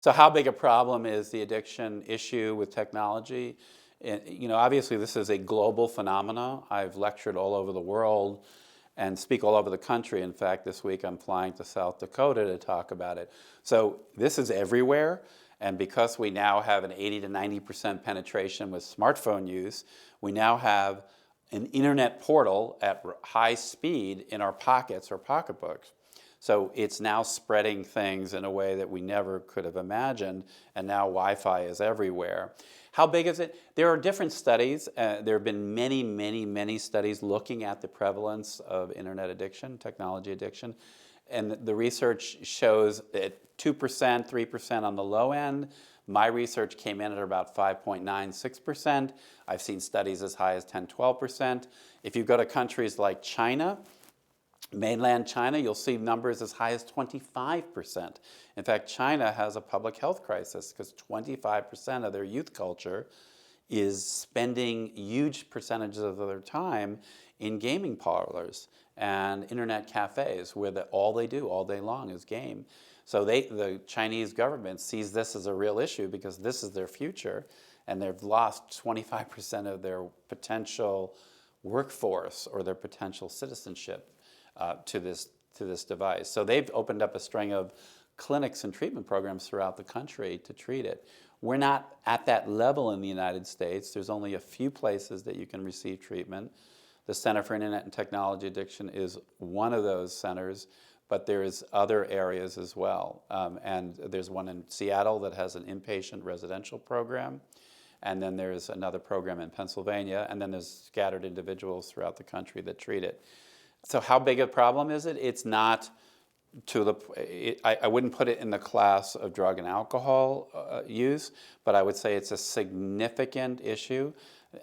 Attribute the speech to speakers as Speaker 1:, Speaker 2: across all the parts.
Speaker 1: So how big a problem is the addiction issue with technology? Obviously this is a global phenomenon. I've lectured all over the world and speak all over the country. In fact, this week I'm flying to South Dakota to talk about it. So this is everywhere. And because we now have an 80 to 90% penetration with smartphone use, we now have an internet portal at high speed in our pockets or pocketbooks. So it's now spreading things in a way that we never could have imagined, and now Wi-Fi is everywhere. How big is it? There are different studies. There have been many, many, many studies looking at the prevalence of internet addiction, technology addiction, and the research shows that 2%, 3% on the low end. My research came in at about 5.96%. I've seen studies as high as 10, 12%. If you go to countries like China, mainland China, you'll see numbers as high as 25%. In fact, China has a public health crisis because 25% of their youth culture is spending huge percentages of their time in gaming parlors and internet cafes where all they do all day long is game. So the Chinese government sees this as a real issue because this is their future, and they've lost 25% of their potential workforce or their potential citizenship to this device. So they've opened up a string of clinics and treatment programs throughout the country to treat it. We're not at that level in the United States. There's only a few places that you can receive treatment. The Center for Internet and Technology Addiction is one of those centers, but there's other areas as well. And there's one in Seattle that has an inpatient residential program. And then there's another program in Pennsylvania. And then there's scattered individuals throughout the country that treat it. So how big a problem is it? It's not I wouldn't put it in the class of drug and alcohol use, but I would say it's a significant issue,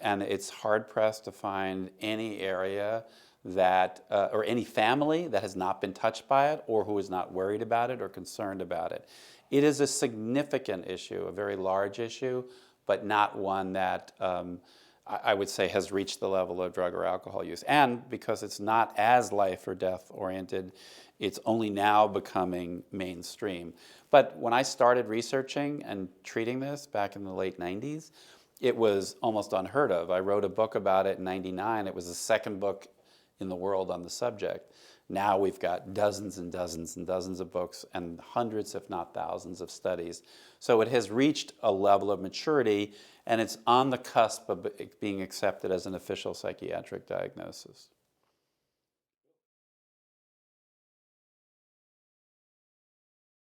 Speaker 1: and it's hard-pressed to find any area that, or any family that has not been touched by it or who is not worried about it or concerned about it. It is a significant issue, a very large issue, but not one that I would say has reached the level of drug or alcohol use. And because it's not as life or death oriented, it's only now becoming mainstream. But when I started researching and treating this back in the late 90s, it was almost unheard of. I wrote a book about it in 99. It was the second book in the world on the subject. Now we've got dozens and dozens and dozens of books and hundreds, if not thousands, of studies. So it has reached a level of maturity, and it's on the cusp of being accepted as an official psychiatric diagnosis.